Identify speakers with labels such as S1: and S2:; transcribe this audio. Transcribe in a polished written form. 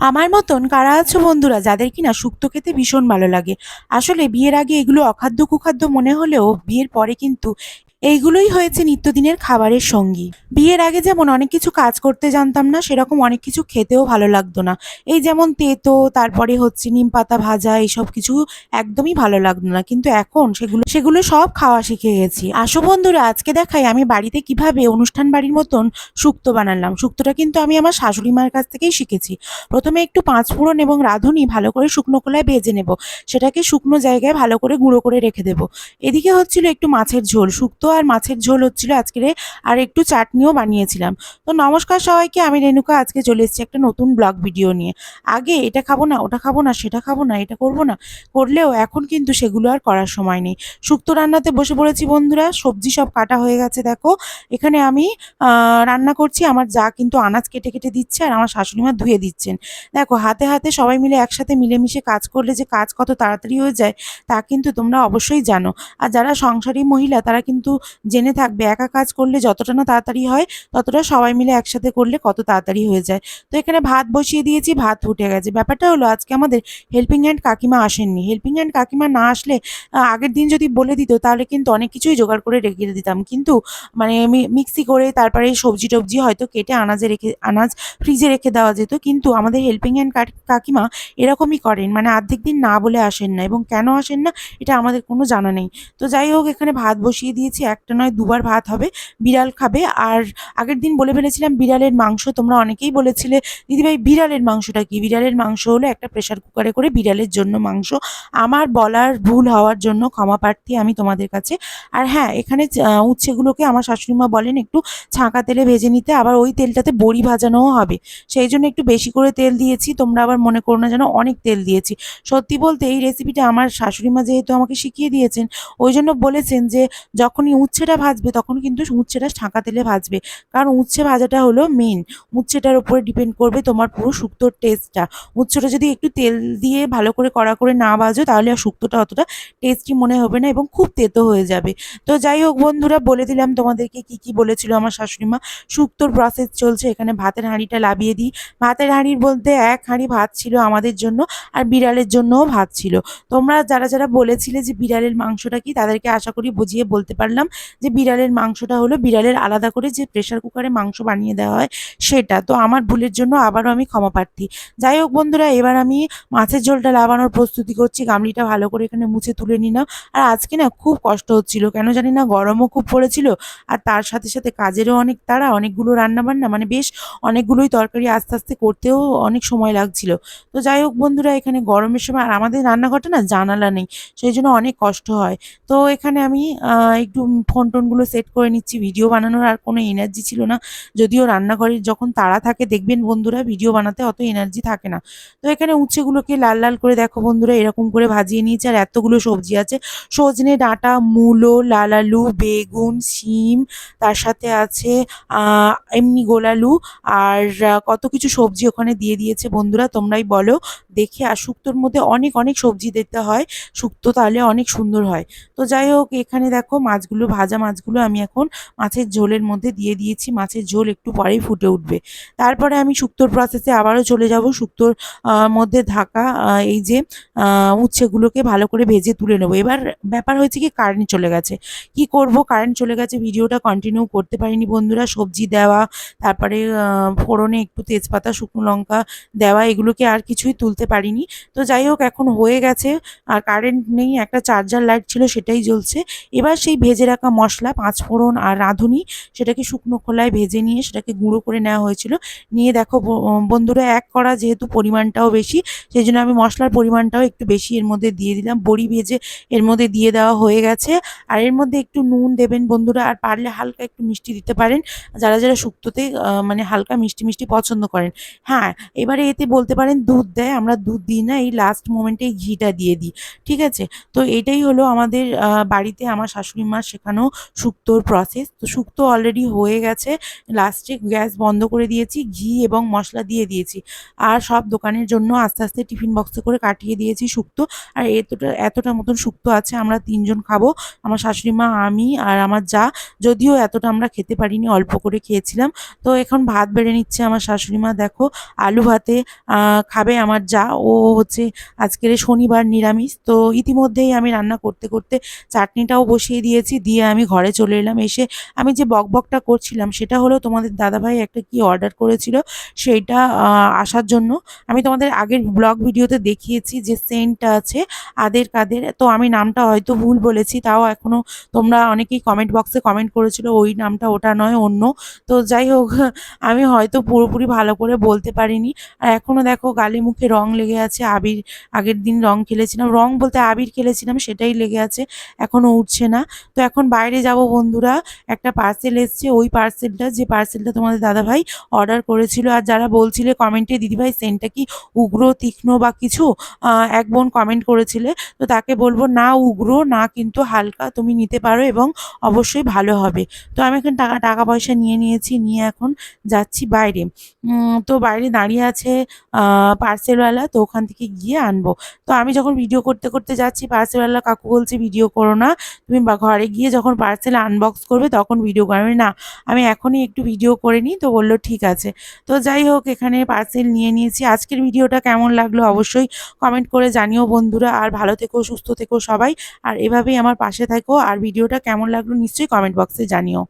S1: আমার মতন কারা আছো বন্ধুরা যাদের কিনা শুক্তো খেতে ভীষণ ভালো লাগে। আসলে বিয়ের আগে এগুলো অখাদ্য কুখাদ্য মনে হলেও বিয়ের পরে কিন্তু এইগুলোই হয়েছে নিত্যদিনের খাবারের সঙ্গী। বিয়ের আগে যেমন অনেক কিছু কাজ করতে জানতাম না, সেরকম অনেক কিছু খেতেও ভালো লাগতো না। এই যেমন তেতো, তারপরে হচ্ছে নিম পাতা ভাজা, এইসব কিছু একদমই ভালো লাগতো না, কিন্তু এখন সেগুলো সেগুলো সব খাওয়া শিখে গেছি। আসো বন্ধুরা, আজকে দেখাই আমি বাড়িতে কিভাবে অনুষ্ঠান বাড়ির মতন শুক্তো বানালাম। শুক্তোটা কিন্তু আমি আমার শাশুড়ি মার কাছ থেকেই শিখেছি। প্রথমে একটু পাঁচফোড়ন এবং রাঁধুনি ভালো করে শুকনো খোলায় ভেজে নেব। সেটাকে শুকনো জায়গায় ভালো করে গুঁড়ো করে রেখে দেব। এদিকে হচ্ছিল একটু মাছের ঝোল, শুক্তো আর মাছের ঝোল হচ্ছিল আজকের, আর একটু চাটনিও বানিয়েছিলাম। তো নমস্কার সবাইকে, আমি রেণুকা। আজকে চলে এসেছি একটা নতুন ব্লগ ভিডিও নিয়ে। আগে এটা খাবো না, ওটা খাবো না, সেটা খাবো না, এটা করবো না করলেও এখন কিন্তু সেগুলো আর করার সময় নেই। শুক্তো রান্নাতে বসে পড়েছি বন্ধুরা। সবজি সব কাটা হয়ে গেছে দেখো। এখানে আমি রান্না করছি, আমার যা কিন্তু আনাজ কেটে কেটে দিচ্ছে আর আমার শাশুড়ি মা ধুয়ে দিচ্ছেন। দেখো, হাতে হাতে সবাই মিলে একসাথে মিলেমিশে কাজ করলে যে কাজ কত তাড়াতাড়ি হয়ে যায় তা কিন্তু তোমরা অবশ্যই জানো। আর যারা সংসারী মহিলা তারা কিন্তু জেনে থাকবে, একা কাজ করলে যতটা না তাড়াতাড়ি হয়, ততটা সবাই মিলে একসাথে করলে কত তাড়াতাড়ি হয়ে যায়। তো এখানে ভাত বসিয়ে দিয়েছি, ভাত ফুটে গেছে। ব্যাপারটা হলো আজকে আমাদের হেল্পিং হ্যান্ড কাকিমা আসেননি। হেল্পিং হ্যান্ড কাকিমা না আসলে আগের দিন যদি বলে দিত তাহলে কিন্তু অনেক কিছুই জোগাড় করে রেখে দিতাম, কিন্তু মানে মিক্সি করে তারপরে সবজি টবজি হয়তো কেটে আনাজ ফ্রিজে রেখে দেওয়া যেত। কিন্তু আমাদের হেল্পিং হ্যান্ড কাকিমা এরকমই করেন, মানে অর্ধেক দিন না বলে আসেন না, এবং কেন আসেন না এটা আমাদের কোনো জানা নেই। তো যাই হোক, এখানে ভাত বসিয়ে দিয়েছি, একটা নয় দুবার ভাত হবে। বিড়াল খাবে। আর আগের দিন বলে ফেলেছিলাম বিড়ালের মাংস। তোমরা অনেকেই বলেছিলে দিদিভাই বিড়ালের মাংসটা কি। বিড়ালের মাংস হলো একটা প্রেশার কুকারে করে বিড়ালের জন্য মাংস। আমার বলার ভুল হওয়ার জন্য ক্ষমা প্রার্থী আমি তোমাদের কাছে। আর হ্যাঁ, এখানে উচ্ছেগুলোকে আমার শাশুড়িমা বলেন একটু ছাঁকা তেলে ভেজে নিতে, আবার ওই তেলটাতে বড়ি ভাজানোও হবে। সেই জন্য একটু বেশি করে তেল দিয়েছি। তোমরা আবার মনে করো না যেন অনেক তেল দিয়েছি। সত্যি বলতে এই রেসিপিটা আমার শাশুড়ি মা যেহেতু আমাকে শিখিয়ে দিয়েছেন, ওই জন্য বলেছেন যে যখনই উচ্ছেটা ভাজবে তখন কিন্তু উচ্ছেটা ছাঁকা তেলে ভাজবে। কারণ উচ্ছে ভাজাটা হলো মেন। উচ্ছেটার উপরে ডিপেন্ড করবে তোমার পুরো শুক্তোর টেস্টটা। উচ্ছেটা যদি একটু তেল দিয়ে ভালো করে কড়া করে না ভাজো তাহলে আর শুক্তোটা অতটা টেস্টি মনে হবে না এবং খুব তেতো হয়ে যাবে। তো যাই হোক বন্ধুরা, বলে দিলাম তোমাদেরকে কি কি বলেছিল আমার শাশুড়ি মা। শুক্তোর প্রসেস চলছে। এখানে ভাতের হাঁড়িটা লাভিয়ে দিই। ভাতের হাঁড়ির বলতে এক হাঁড়ি ভাত ছিল আমাদের জন্য, আর বিড়ালের জন্যও ভাত ছিল। তোমরা যারা যারা বলেছিলে যে বিড়ালের মাংসটা কি, তাদেরকে আশা করি বুঝিয়ে বলতে পারলাম যে বিড়ালের মাংসটা হলো বিড়ালের আলাদা করে যে প্রেশার কুকারে মাংস বানিয়ে দেওয়া হয় সেটা। তো আমার ভুলের জন্য আবারও আমি ক্ষমা প্রার্থী। যাই হোক বন্ধুরা, এবার আমি মাছের ঝোলটা লাগানোর প্রস্তুতি করছি। গামলিটা ভালো করে এখানে মুছে তুলে নিলাম। আর আজকে না খুব কষ্ট হচ্ছিল, কেন জানি না, গরমও খুব পড়েছিল। আর তার সাথে সাথে কাজেরও অনেক তাড়া, অনেকগুলো রান্না বান্না, মানে বেশ অনেকগুলোই তরকারি আস্তে আস্তে করতেও অনেক সময় লাগছিল। তো যাই হোক বন্ধুরা, এখানে গরমের সময় আর আমাদের রান্নাঘরটা না জানালা নেই, সেই জন্য অনেক কষ্ট হয়। তো এখানে আমি একটু ফোন টোনগুলো সেট করে নিচ্ছি। ভিডিও বানানোর আর কোনো এনার্জি ছিল না। যদিও রান্নাঘরে যখন তাড়া থাকে দেখবেন বন্ধুরা, ভিডিও বানাতে অত এনার্জি থাকে না। তো এখানে উচ্ছেগুলোকে লাল লাল করে দেখো বন্ধুরা এরকম করে ভাজিয়ে নিয়েছি। আর এতগুলো সবজি আছে, সজনে ডাঁটা, মূলো, লাল আলু, বেগুন, শিম, তার সাথে আছে এমনি গোলালু, আর কত কিছু সবজি ওখানে দিয়ে দিয়েছে বন্ধুরা, তোমরাই বলো দেখে। আর শুক্তোর মধ্যে অনেক অনেক সবজি দিতে হয়, শুক্তো তাহলে অনেক সুন্দর হয়। তো যাই হোক, এখানে দেখো মাছগুলো, ভাজা মাছগুলো আমি এখন মাছের ঝোলের মধ্যে দিয়ে দিয়েছি। মাছের ঝোল একটু পরেই ফুটে উঠবে। তারপরে আমি শুক্তোর প্রসেসে আবারও চলে যাব। শুক্তোর মধ্যে ঢাকা এই যে উচ্ছেগুলোকে ভালো করে ভেজে তুলে নেবো। এবার ব্যাপার হয়েছে কি, কারেন্ট চলে গেছে। কি করব, কারেন্ট চলে গেছে, ভিডিওটা কন্টিনিউ করতে পারিনি বন্ধুরা। সবজি দেওয়া, তারপরে ফোড়নে একটু তেজপাতা, শুকনো লঙ্কা দেওয়া, এগুলোকে আর কিছুই তুলতে পারিনি। তো যাই হোক, এখন হয়ে গেছে। আর কারেন্ট নেই, একটা চার্জার লাইট ছিল সেটাই জ্বলছে। এবার সেই ভেজে রাখা মশলা, পাঁচফোড়ন আর রাঁধুনি, সেটাকে শুকনো খোলায় ভেজে নিয়ে সেটাকে গুঁড়ো করে নেওয়া হয়েছিল। নিয়ে দেখো বন্ধুরা, এক কড়া যেহেতু পরিমাণটাও বেশি, সেই জন্য আমি মশলার পরিমাণটাও একটু বেশি এর মধ্যে দিয়ে দিলাম। বড়ি ভেজে এর মধ্যে দিয়ে দেওয়া হয়ে গেছে। আর এর মধ্যে একটু নুন দেবেন বন্ধুরা, আর পারলে হালকা একটু মিষ্টি দিতে পারেন, যারা যারা শুক্তোতে মানে হালকা মিষ্টি মিষ্টি পছন্দ করেন। হ্যাঁ, এবারে এতে বলতে পারেন দুধ দেয়, আমরা দুধ দিই না, এই লাস্ট মোমেন্টে ঘিটা দিয়ে দিই। ঠিক আছে? তো এটাই হলো আমাদের বাড়িতে আমার শাশুড়ি মার শেখানো দেখানো শুক্তোর প্রসেস। তো শুক্তো অলরেডি হয়ে গেছে, লাস্টে গ্যাস বন্ধ করে দিয়েছি, ঘি এবং মশলা দিয়ে দিয়েছি, আর সব দোকানের জন্য আস্তে আস্তে টিফিন বক্সে করে কাটিয়ে দিয়েছি শুক্তো। আর এতটা মতন শুক্তো আছে, আমরা ৩ জন খাবো, আমার শাশুড়ি মা, আমি আর আমার যা। যদিও এতটা আমরা খেতে পারিনি, অল্প করে খেয়েছিলাম। তো এখন ভাত বেড়ে নিচ্ছে আমার শাশুড়ি মা, দেখো আলু ভাতে খাবে আমার যা। ও হচ্ছে আজকের শনিবার নিরামিষ। তো ইতিমধ্যেই আমি রান্না করতে করতে চাটনিটাও বসিয়ে দিয়েছি, দিয়ে আমি ঘরে চলে এলাম। এসে আমি যে বকবকটা করছিলাম সেটা হলো, তোমাদের দাদাভাই একটা কি অর্ডার করেছিল সেইটা আসার জন্য। আমি তোমাদের আগের ব্লগ ভিডিওতে দেখিয়েছি যে সেন্টটা আছে আদের কাদের, তো আমি নামটা হয়তো ভুল বলেছি, তাও এখনও তোমরা অনেকেই কমেন্ট বক্সে কমেন্ট করেছিল ওই নামটা, ওটা নয়, অন্য। তো যাই হোক, আমি হয়তো পুরোপুরি ভালো করে বলতে পারিনি। আর এখনও দেখো গালে মুখে রং লেগে আছে, আবির আগের দিন রং খেলেছিলাম, রং বলতে আবির খেলেছিলাম, সেটাই লেগে আছে, এখনও উঠছে না। তো এখন বাইরে যাব বন্ধুরা, একটা পার্সেল এসছে, ওই পার্সেলটা, যে পার্সেলটা তোমাদের দাদাভাই অর্ডার করেছিল। আর যারা বলছিলে কমেন্টে দিদিভাই সেন্টটা কি উগ্র তীক্ষ্ণ বা কিছু, এক বোন কমেন্ট করেছিলে, তো তাকে বলবো না উগ্র না, কিন্তু হালকা, তুমি নিতে পারো এবং অবশ্যই ভালো হবে। তো আমি এখন টাকা পয়সা নিয়ে নিয়েছি, নিয়ে এখন যাচ্ছি বাইরে। তো বাইরে দাঁড়িয়ে আছে পার্সেলওয়ালা, তো ওখান থেকে গিয়ে আনবো। তো আমি যখন ভিডিও করতে করতে যাচ্ছি, পার্সেলওয়ালা কাকু বলছে ভিডিও করো না, তুমি ঘরে গিয়ে যখন পার্সেল আনবক্স করবে তখন ভিডিও করবে। না, আমি এখনই একটু ভিডিও করে নিই। তো বললো ঠিক আছে। তো যাই হোক, এখানে পার্সেল নিয়ে নিয়েছি। আজকের ভিডিওটা কেমন লাগলো অবশ্যই কমেন্ট করে জানিও বন্ধুরা। আর ভালো থেকো, সুস্থ থেকো সবাই, আর এভাবেই আমার পাশে থেকো। আর ভিডিওটা কেমন লাগলো নিশ্চয়ই কমেন্ট বক্সে জানিও।